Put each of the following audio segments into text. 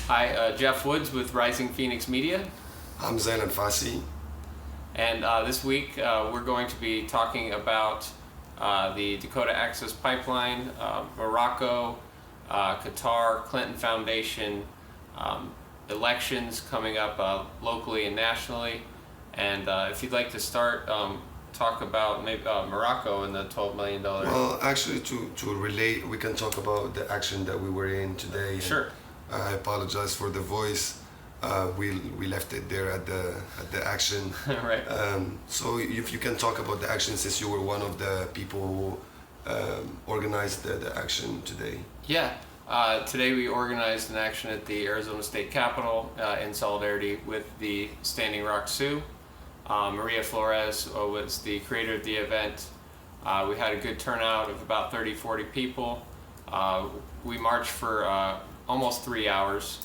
Hi, Jeff Woods with Rising Phoenix Media. I'm Zainab Fassi. And this week we're going to be talking about the Dakota Access Pipeline, Morocco, Qatar, Clinton Foundation, elections coming up locally and nationally. And if you'd like to start, talk about maybe Morocco and the $12 million. Well, actually, to relate, we can talk about the action that we were in today. Sure. I apologize for the voice. We left it there at the action. Right. So if you can talk about the action, since you were one of the people who organized the action today. Yeah. Today we organized an action at the Arizona State Capitol in solidarity with the Standing Rock Sioux. Maria Flores was the creator of the event. We had a good turnout of about 30-40 people. We marched for almost 3 hours,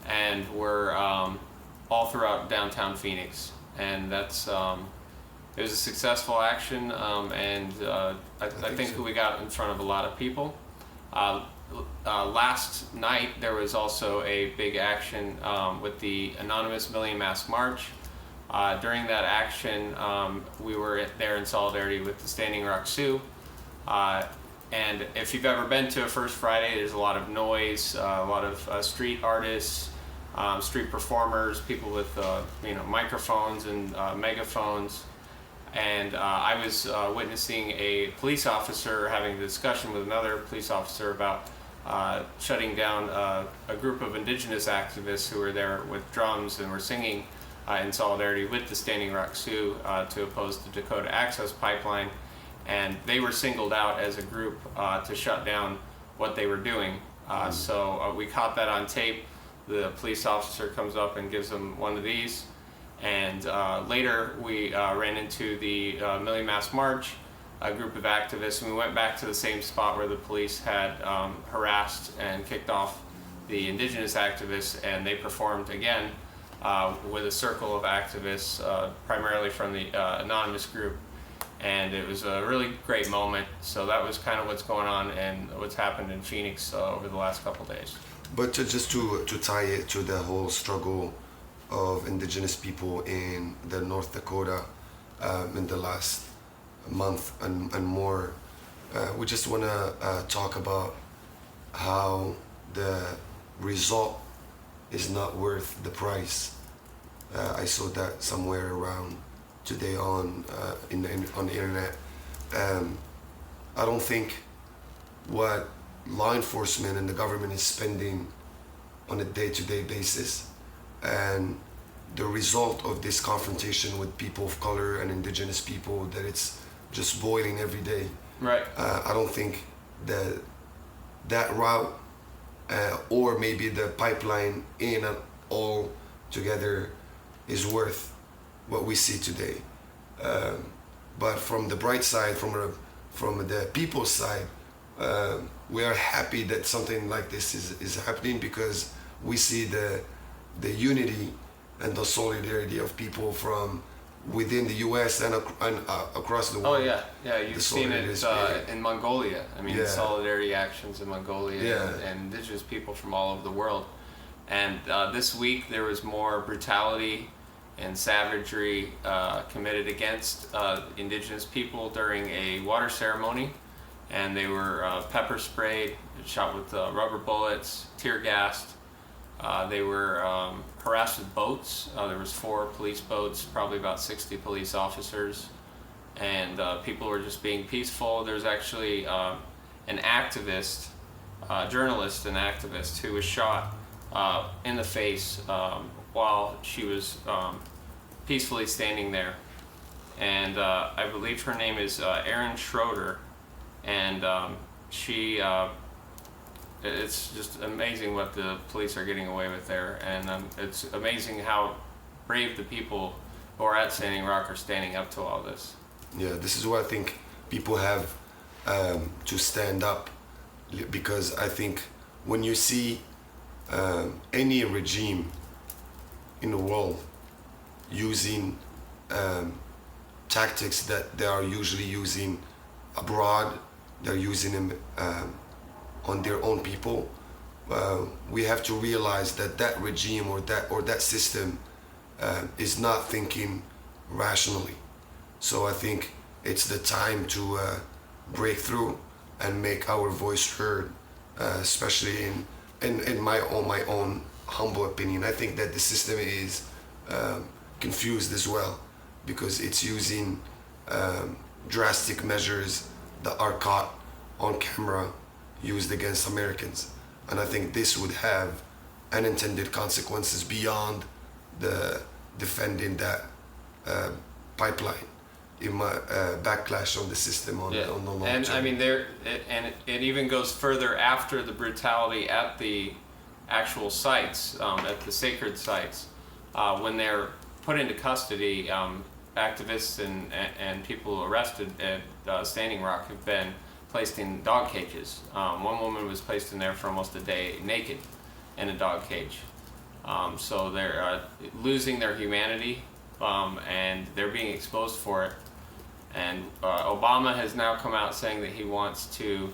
and we're all throughout downtown Phoenix. And that's it was a successful action, and I think so. we got in front of a lot of people. Last night there was also a big action with the Anonymous Million Mask March. During that action, we were there in solidarity with the Standing Rock Sioux. And if you've ever been to a First Friday, there's a lot of noise, a lot of street artists, street performers, people with microphones and megaphones. And I was witnessing a police officer having a discussion with another police officer about shutting down a group of indigenous activists who were there with drums and were singing in solidarity with the Standing Rock Sioux to oppose the Dakota Access Pipeline. And they were singled out as a group to shut down what they were doing. So we caught that on tape. The police officer comes up and gives them one of these. And later we ran into the Million Mask March, a group of activists, and we went back to the same spot where the police had harassed and kicked off the indigenous activists, and they performed again with a circle of activists, primarily from the anonymous group. And it was a really great moment. So that was kind of what's going on and what's happened in Phoenix over the last couple of days. But just to tie it to the whole struggle of indigenous people in the North Dakota in the last month and more, we just want to talk about how the result is not worth the price. I saw that somewhere around today on the internet. I don't think what law enforcement and the government is spending on a day-to-day basis and the result of this confrontation with people of color and indigenous people, that it's just boiling every day. Right. I don't think that route or maybe the pipeline in and all together is worth what we see today. But from the bright side, from the people's side, we are happy that something like this is happening, because we see the unity and the solidarity of people from within the U.S. and across the world. Oh yeah, you've seen it in Mongolia. I mean, Yeah. solidarity actions in Mongolia Yeah. and indigenous people from all over the world. And this week there was more brutality and savagery committed against indigenous people during a water ceremony. And they were pepper sprayed, shot with rubber bullets, tear gassed. They were harassed with boats. There was 4 police boats, probably about 60 police officers, and people were just being peaceful. There's actually an activist, journalist and activist, who was shot in the face while she was peacefully standing there. And I believe her name is Erin Schroeder, and she it's just amazing what the police are getting away with there, and it's amazing how brave the people who are at Standing Rock are standing up to all this. Yeah, this is where I think people have to stand up, because I think when you see any regime in the world using tactics that they are usually using abroad, they're using them on their own people. we have to realize that that regime or that system is not thinking rationally. So I think it's the time to break through and make our voice heard, especially in my own humble opinion. I think that the system is confused as well because it's using drastic measures that are caught on camera used against Americans. And I think this would have unintended consequences beyond the defending that pipeline. In my backlash on the system on the long and term. I mean it even goes further after the brutality at the actual sites, at the sacred sites, when they're put into custody. Activists and people arrested at Standing Rock have been placed in dog cages. One woman was placed in there for almost a day naked in a dog cage. So they're losing their humanity, and they're being exposed for it. And Obama has now come out saying that he wants to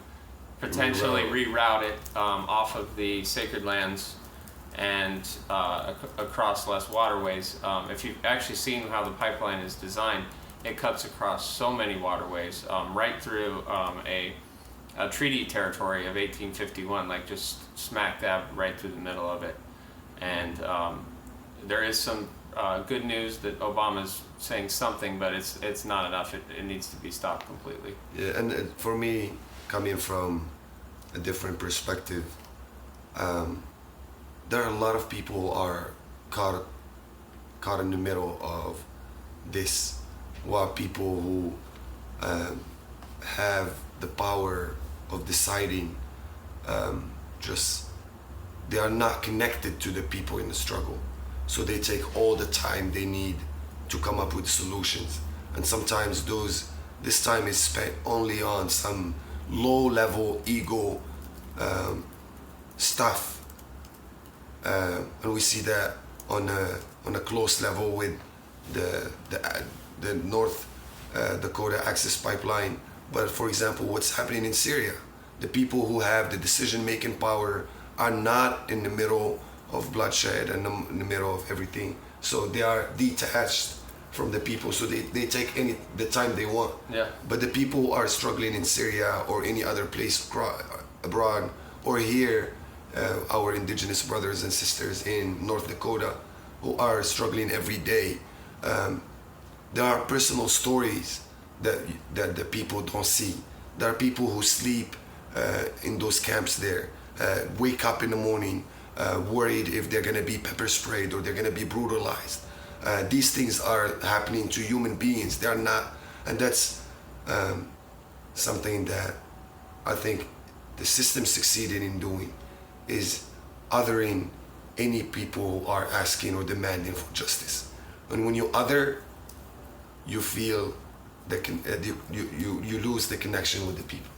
potentially reroute it off of the sacred lands and across less waterways. If you've actually seen how the pipeline is designed, it cuts across so many waterways, right through a treaty territory of 1851, like just smack dab right through the middle of it. And there is some good news that Obama's saying something, but it's not enough. It needs to be stopped completely. Yeah, and for me, coming from a different perspective, there are a lot of people who are caught in the middle of this, while people who have the power of deciding just they are not connected to the people in the struggle. So they take all the time they need to come up with solutions. And sometimes this time is spent only on some low-level ego stuff. And we see that on a close level with the North Dakota Access Pipeline. But for example, what's happening in Syria, the people who have the decision-making power are not in the middle of bloodshed and in the middle of everything. So they are detached from the people, so they take the time they want. Yeah. But the people who are struggling in Syria or any other place abroad, or here, our indigenous brothers and sisters in North Dakota who are struggling every day, there are personal stories that the people don't see. There are people who sleep in those camps there, wake up in the morning worried if they're going to be pepper sprayed or they're going to be brutalized. These things are happening to human beings. They are not, and that's something that I think the system succeeded in doing, is othering any people who are asking or demanding for justice. And when you other, you feel that you lose the connection with the people.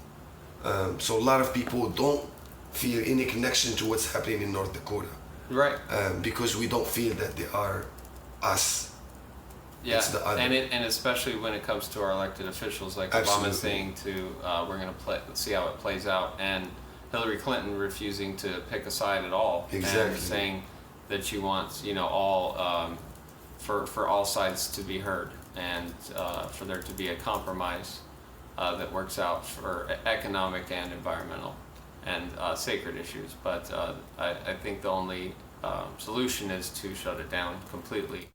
So a lot of people don't feel any connection to what's happening in North Dakota. Right. Because we don't feel that they are us. Yeah, It's the other. and especially when it comes to our elected officials, like Absolutely. Obama saying we're going to see how it plays out, and Hillary Clinton refusing to pick a side at all, Exactly. and saying that she wants all for all sides to be heard, and for there to be a compromise that works out for economic and environmental and sacred issues. But I think the only solution is to shut it down completely.